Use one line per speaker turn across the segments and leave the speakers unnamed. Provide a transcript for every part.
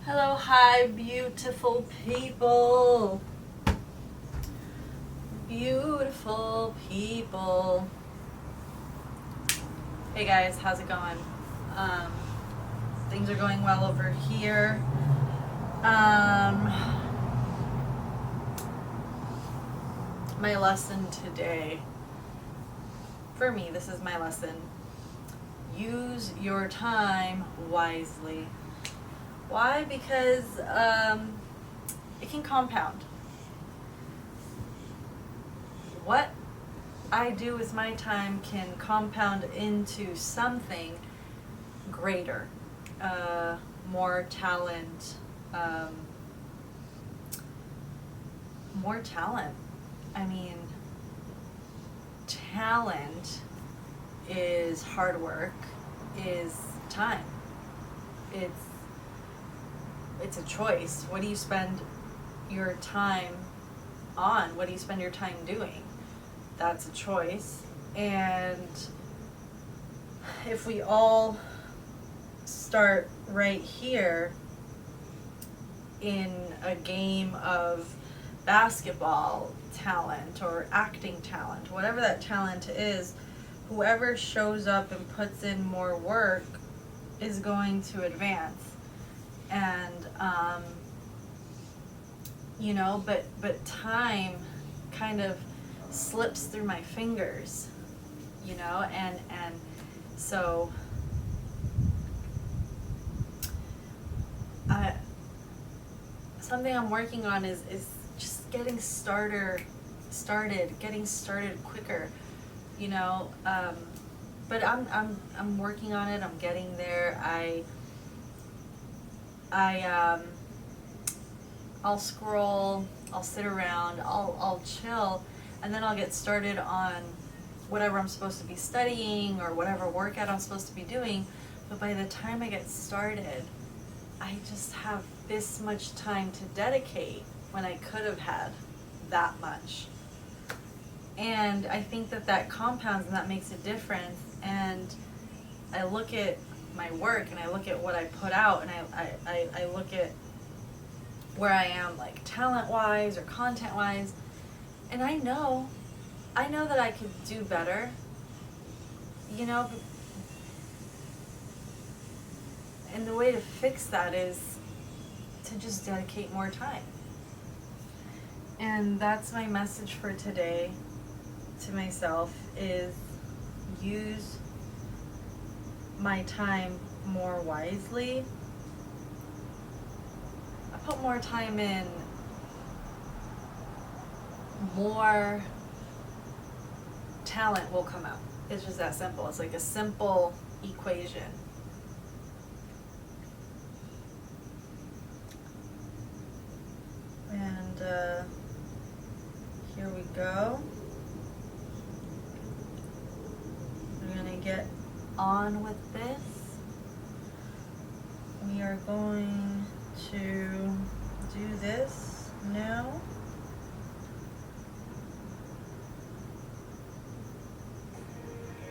Hello, hi, beautiful people. Beautiful people. Hey guys, how's it going? Um, Things are going well over here. My lesson today, for me, this is my lesson. Use your time wisely. Why? Because it can compound. What I do with my time can compound into something greater, more talent, more talent. I mean, talent is hard work, is time. It's a choice. What do you spend your time on? What do you spend your time doing? That's a choice. And if we all start right here in a game of basketball talent or acting talent, whatever that talent is, whoever shows up and puts in more work is going to advance. And but time kind of slips through my fingers, and so something I'm working on is just getting getting started quicker, but I'm working on it. I'm getting there. I'll scroll, I'll sit around, I'll chill, and then I'll get started on whatever I'm supposed to be studying or whatever workout I'm supposed to be doing. But by the time I get started, I just have this much time to dedicate when I could have had that much. And I think that compounds and that makes a difference. And I look at my work and I look at what I put out, and I look at where I am, like talent-wise or content-wise, and I know that I could do better, and the way to fix that is to just dedicate more time. And that's my message for today to myself, is use my time more wisely. I put more time in, more talent will come out. It's just that simple. It's like a simple equation. And here we go. We're gonna get on with this. We are going to do this now.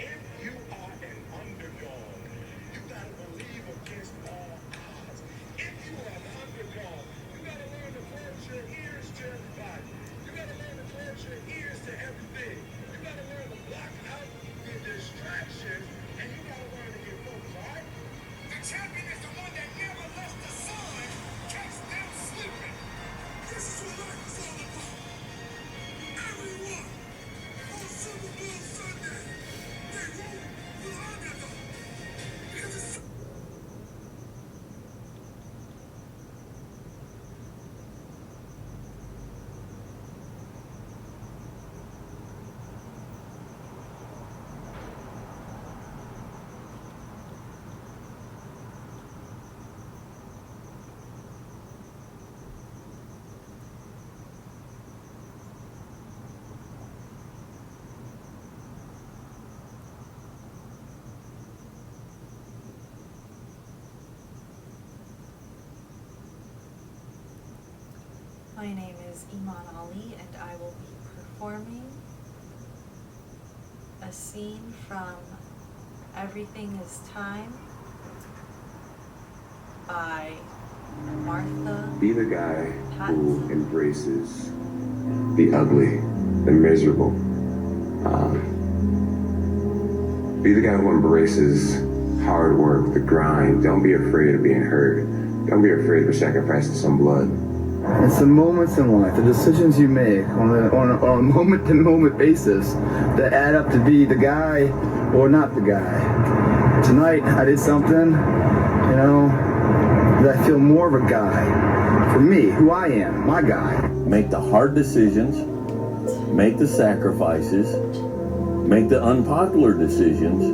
If you are an underdog, you gotta believe against all odds. If you are an underdog, you gotta learn to close your ears to everybody. You gotta learn to close your ears to everything. You gotta learn to block out the distractions, and you gotta learn to get focused, all right? The champion is the one that never lets the sun catch them sleeping. This is what life is all about. Everyone on Super Bowl Sunday, they root for the underdog. Because it's
My name is Iman Ali, and I will be performing a scene from Everything is Time by Martha.
Be the guy who
Patson.
embraces the ugly, the miserable. Be the guy who embraces hard work, the grind. Don't be afraid of being hurt. Don't be afraid of sacrificing some blood.
It's the moments in life, the decisions you make on a moment-to-moment basis that add up to be the guy or not the guy. Tonight, I did something, that I feel more of a guy. For me, who I am, my guy.
Make the hard decisions, make the sacrifices, make the unpopular decisions,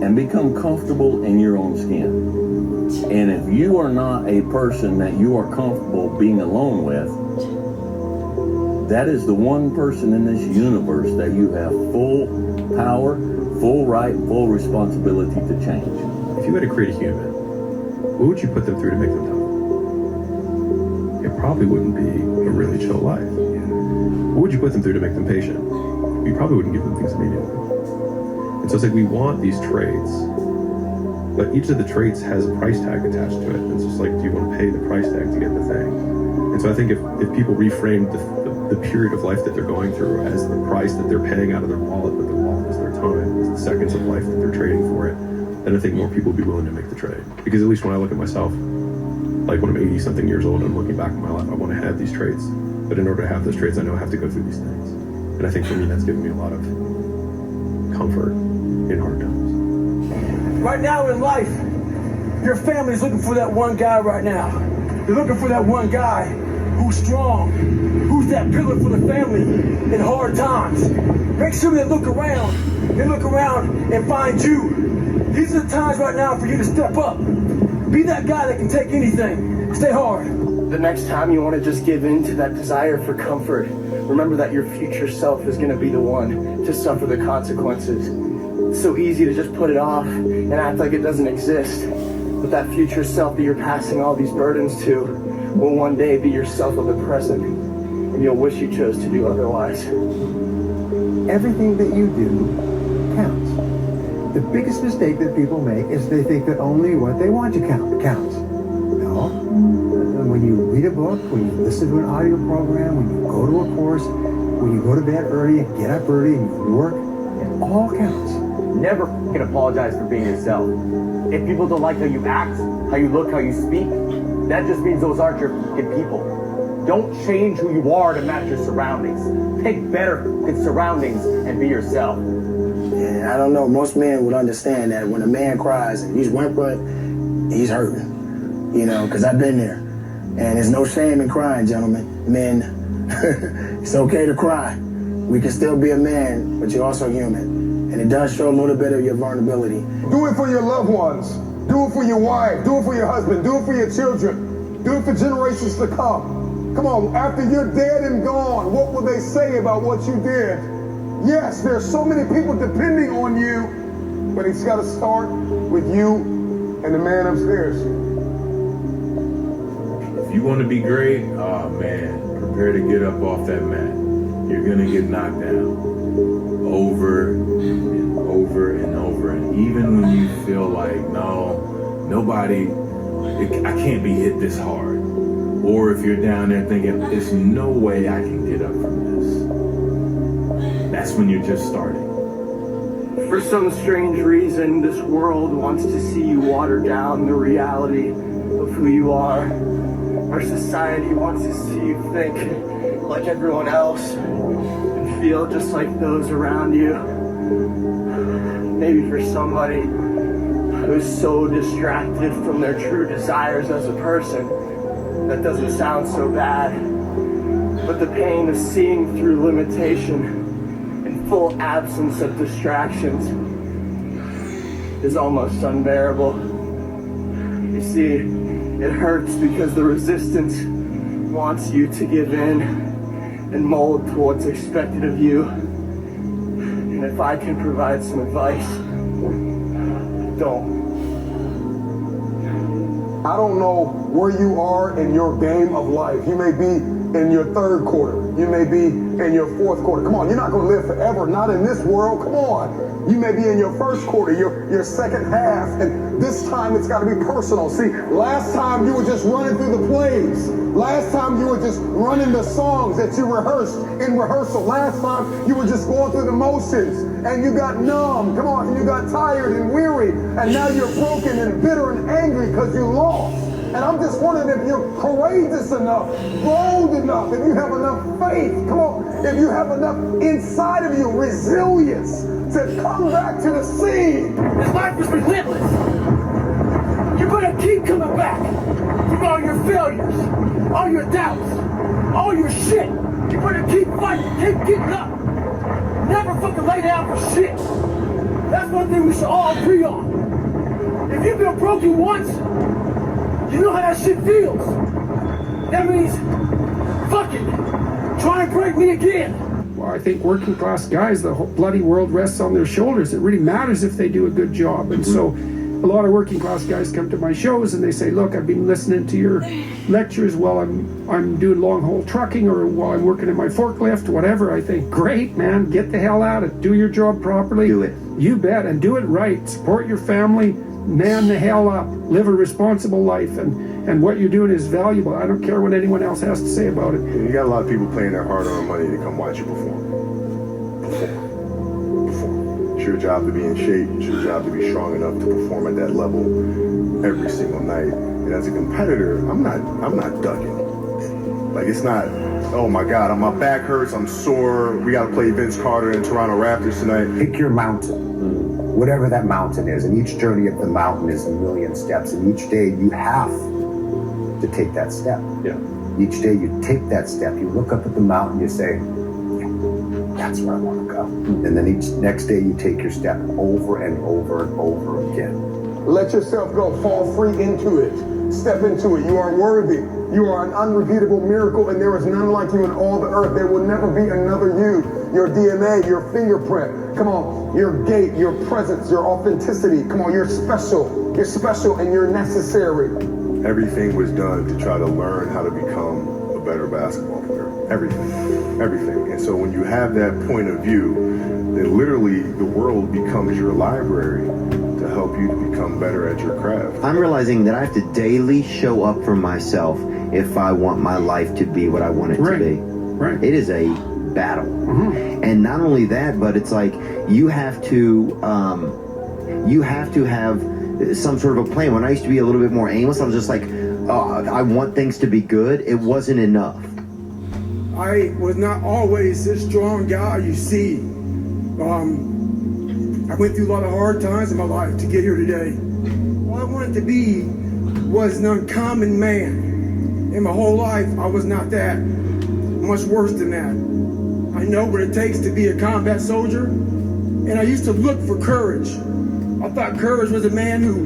and become comfortable in your own skin. And if you are not a person that you are comfortable being alone with, that is the one person in this universe that you have full power, full right, full responsibility to change.
If you had to create a human, what would you put them through to make them tough? It probably wouldn't be a really chill life. What would you put them through to make them patient? You probably wouldn't give them things immediately. And so it's like we want these traits, but each of the traits has a price tag attached to it. It's just like, do you want to pay the price tag to get the thing? And so I think if people reframe the period of life that they're going through as the price that they're paying out of their wallet, but their wallet is their time, is the seconds of life that they're trading for it, then I think more people would be willing to make the trade. Because at least when I look at myself, like when I'm 80 something years old, I'm looking back at my life, I want to have these traits. But in order to have those traits, I know I have to go through these things. And I think for me, that's given me a lot of comfort in hard times.
Right now in life, your family's looking for that one guy right now. They're looking for that one guy who's strong, who's that pillar for the family in hard times. Make sure they look around and find you. These are the times right now for you to step up. Be that guy that can take anything. Stay hard.
The next time you want to just give in to that desire for comfort, remember that your future self is going to be the one to suffer the consequences. It's so easy to just put it off and act like it doesn't exist. But that future self that you're passing all these burdens to will one day be yourself of the present. And you'll wish you chose to do otherwise.
Everything that you do counts. The biggest mistake that people make is they think that only what they want to counts. No. When you read a book, when you listen to an audio program, when you go to a course, when you go to bed early and get up early and you work, it all counts.
Never can apologize for being yourself. If people don't like how you act, how you look, how you speak, that just means those aren't your fucking people. Don't change who you are to match your surroundings. Pick better surroundings and be yourself.
Yeah, I don't know. Most men would understand that when a man cries and he's whimpering, he's hurting. Because I've been there. And there's no shame in crying, gentlemen. Men, it's okay to cry. We can still be a man, but you're also human. And it does show a little bit of your vulnerability.
Do it for your loved ones. Do it for your wife. Do it for your husband. Do it for your children. Do it for generations to come. Come on, after you're dead and gone, what will they say about what you did? Yes, there's so many people depending on you, but it's got to start with you and the man upstairs.
If you want to be great, oh man, prepare to get up off that mat. You're going to get knocked down over and over and over. And even when you feel like, I can't be hit this hard. Or if you're down there thinking, there's no way I can get up from this. That's when you're just starting.
For some strange reason, this world wants to see you water down the reality of who you are. Our society wants to see you think like everyone else and feel just like those around you. Maybe for somebody who's so distracted from their true desires as a person, that doesn't sound so bad. But the pain of seeing through limitation and full absence of distractions is almost unbearable. You see, it hurts because the resistance wants you to give in and mold to what's expected of you. And if I can provide some advice, don't.
I don't know where you are in your game of life. You may be in your third quarter. You may be in your fourth quarter. Come on, you're not going to live forever, not in this world. Come on. You may be in your first quarter, your second half, and this time it's got to be personal. See, last time you were just running through the plays. Last time you were just running the songs that you rehearsed in rehearsal. Last time you were just going through the motions and you got numb. Come on, and you got tired and weary, and now you're broken and bitter and angry because you lost. And I'm just wondering if you're courageous enough, bold enough, if you have enough faith, come on, if you have enough inside of you, resilience to come back to the scene.
This life is relentless. You're gonna keep coming back from all your failures, all your doubts, all your shit. You're gonna keep fighting, keep getting up. Never fucking lay down for shit. That's one thing we should all agree on. If you've been broken once, you know how that shit feels. That means, fuck it, try and break me again.
Well, I think working class guys, the whole bloody world rests on their shoulders. It really matters if they do a good job. And so a lot of working class guys come to my shows and they say, look, I've been listening to your lectures while I'm doing long haul trucking or while I'm working in my forklift, whatever. I think, great, man, get the hell at it. Do your job properly.
Do it.
You bet, and do it right. Support your family. Man the hell up. Live a responsible life, and what you're doing is valuable. I don't care what anyone else has to say about it.
You got a lot of people paying their hard-earned money to come watch you perform. It's your job to be in shape. It's your job to be strong enough to perform at that level every single night. And as a competitor, I'm not ducking. Like, it's not, oh my God, my back hurts, I'm sore, we got to play Vince Carter and Toronto Raptors tonight.
Pick your mountain, whatever that mountain is, and each journey up the mountain is a million steps, and each day you have to take that step.
Yeah.
Each day you take that step, you look up at the mountain, you say, yeah, that's where I want to go. And then each next day you take your step over and over and over again.
Let yourself go, fall free into it, step into it. You are worthy. You are an unrepeatable miracle, and there is none like you in all the earth. There will never be another you. Your DNA, your fingerprint, come on, your gait, your presence, your authenticity. Come on, you're special. You're special and you're necessary. Everything was done to try to learn how to become a better basketball player. Everything. And so when you have that point of view, then literally the world becomes your library to help you to become better at your craft.
I'm realizing that I have to daily show up for myself if I want my life to be what I want it to be.
Right.
It is a battle. And not only that, but it's like you have to have some sort of a plan. When I used to be a little bit more aimless, I was just like, I want things to be good. It wasn't enough.
I was not always this strong guy you see. I went through a lot of hard times in my life to get here today. All I wanted to be was an uncommon man. In my whole life, I was not that. Much worse than that. I know what it takes to be a combat soldier, and I used to look for courage. I thought courage was a man who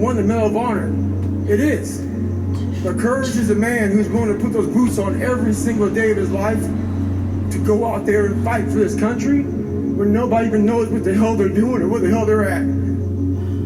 won the Medal of Honor. It is. But courage is a man who's going to put those boots on every single day of his life to go out there and fight for this country when nobody even knows what the hell they're doing or where the hell they're at.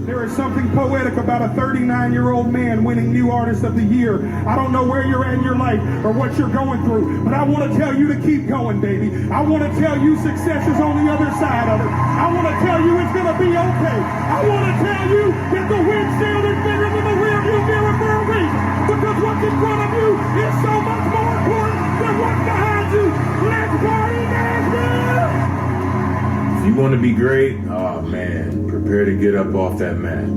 There is something poetic about a 39-year-old man winning New Artist of the Year. I don't know where you're at in your life or what you're going through, but I want to tell you to keep going, baby. I want to tell you success is on the other side of it. I want to tell you it's going to be okay. I want to tell you that the windshield is bigger than the rearview mirror for a reason, because what's in front of you is so much more important than what's behind you. Let's party, Nashville!
If you want to be great, oh man, prepare to get up off that mat.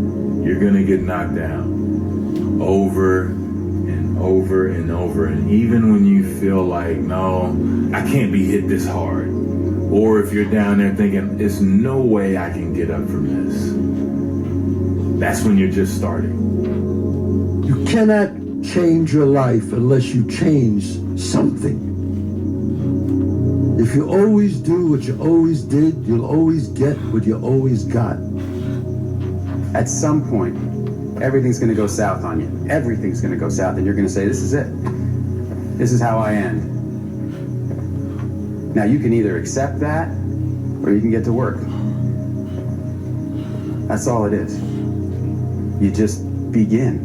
You're going to get knocked down over and over and over. And even when you feel like, no, I can't be hit this hard. Or if you're down there thinking, there's no way I can get up from this. That's when you're just starting.
You cannot change your life unless you change something. If you always do what you always did, you'll always get what you always got.
At some point, everything's going to go south on you. Everything's going to go south, and you're going to say, this is it. This is how I end. Now, you can either accept that, or you can get to work. That's all it is. You just begin.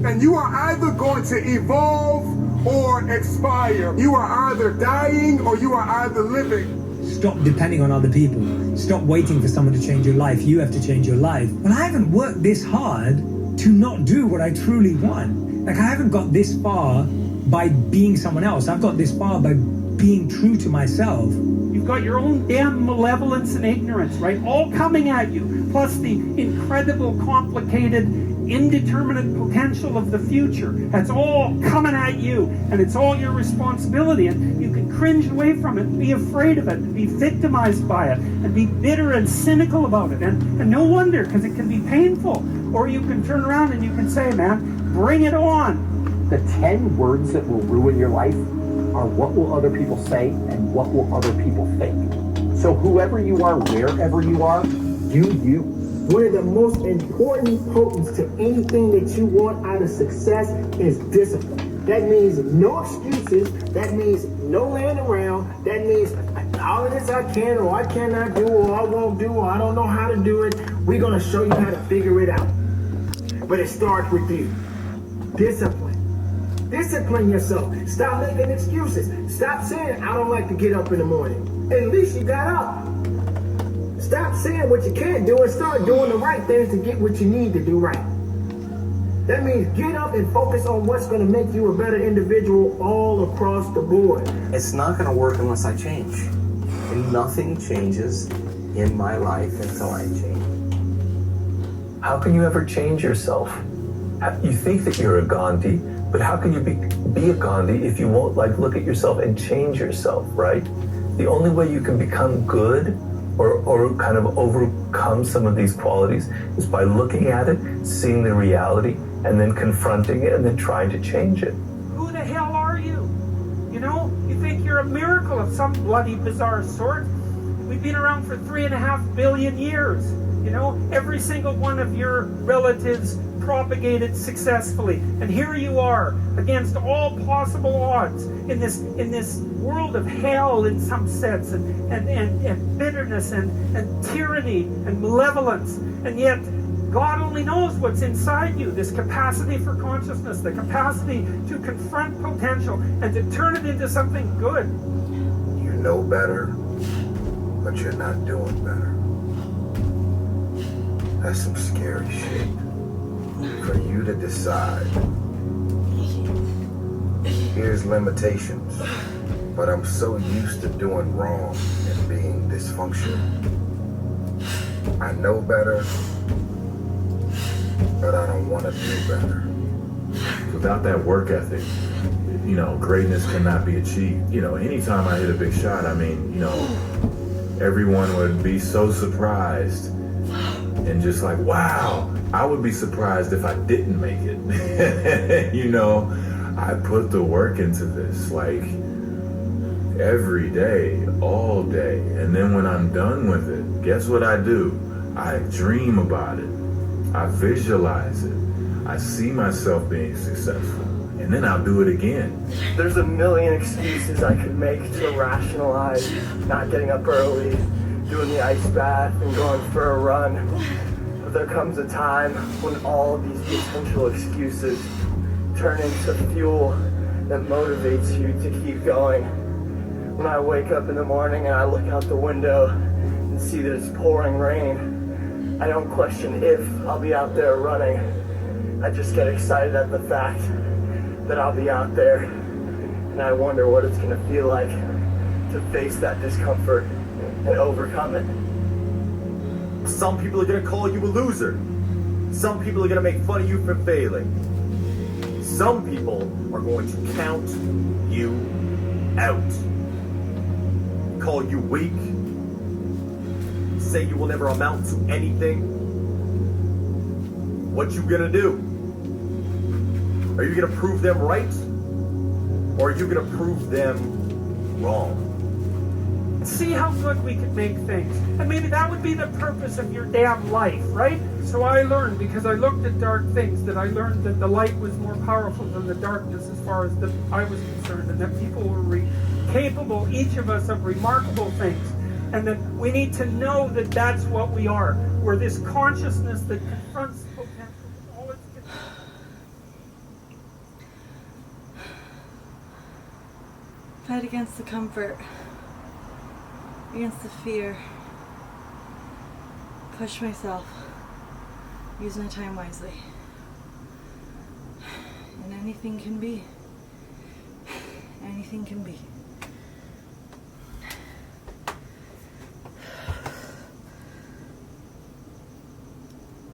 And you are either going to evolve or expire. You are either dying or you are either living.
Stop depending on other people. stop waiting for someone to change your life. You have to change your life. Well, I haven't worked this hard to not do what I truly want. Like, I haven't got this far by being someone else. I've got this far by being true to myself.
You've got your own damn malevolence and ignorance, right? All coming at you, plus the incredible, complicated, indeterminate potential of the future. That's all coming at you, and it's all your responsibility, and you can cringe away from it, and be afraid of it, and be victimized by it, and be bitter and cynical about it, and no wonder, because it can be painful. Or you can turn around and you can say, man, bring it on.
The 10 words that will ruin your life are what will other people say and what will other people think. So whoever you are, wherever you are, do you.
One of the most important potents to anything that you want out of success is discipline. That means no excuses. That means no laying around. That means all of this I can or I cannot do or I won't do or I don't know how to do it. We're going to show you how to figure it out. But it starts with you. Discipline. Discipline yourself. Stop making excuses. Stop saying, I don't like to get up in the morning. At least you got up. Stop saying what you can't do and start doing the right things to get what you need to do right. That means get up and focus on what's going to make you a better individual all across the board.
It's not going to work unless I change. And nothing changes in my life until I change.
How can you ever change yourself? You think that you're a Gandhi, but how can you be a Gandhi if you won't look at yourself and change yourself, right? The only way you can become good or kind of overcome some of these qualities is by looking at it, seeing the reality, and then confronting it, and then trying to change it.
Who the hell are you? You know, you think you're a miracle of some bloody bizarre sort. We've been around for 3.5 billion years. You know, every single one of your relatives propagated successfully, and here you are against all possible odds in this world of hell in some sense, and bitterness and tyranny and malevolence, and yet God only knows what's inside you. This capacity for consciousness, the capacity to confront potential and to turn it into something good.
You know better, but you're not doing better. That's some scary shit. For you to decide. Here's limitations, but I'm so used to doing wrong and being dysfunctional. I know better, but I don't want to do better.
Without that work ethic, greatness cannot be achieved. Anytime I hit a big shot, everyone would be so surprised and just like, wow. I would be surprised if I didn't make it. I put the work into this every day, all day. And then when I'm done with it, guess what I do? I dream about it. I visualize it. I see myself being successful. And then I'll do it again.
There's a million excuses I could make to rationalize not getting up early, doing the ice bath, and going for a run. But there comes a time when all of these potential excuses turn into fuel that motivates you to keep going. When I wake up in the morning and I look out the window and see that it's pouring rain, I don't question if I'll be out there running. I just get excited at the fact that I'll be out there, and I wonder what it's going to feel like to face that discomfort and overcome it.
Some people are going to call you a loser. Some people are going to make fun of you for failing. Some people are going to count you out. Call you weak. Say you will never amount to anything. What you going to do? Are you going to prove them right? Or are you going to prove them wrong?
See how good we could make things. And maybe that would be the purpose of your damn life, right? So I learned, because I looked at dark things, that I learned that the light was more powerful than the darkness as far as I was concerned, and that people were capable, each of us, of remarkable things. And that we need to know that that's what we are. We're this consciousness that confronts potential. All it's
Fight against the comfort. Against the fear. push myself. Use my time wisely. And anything can be. Anything can be.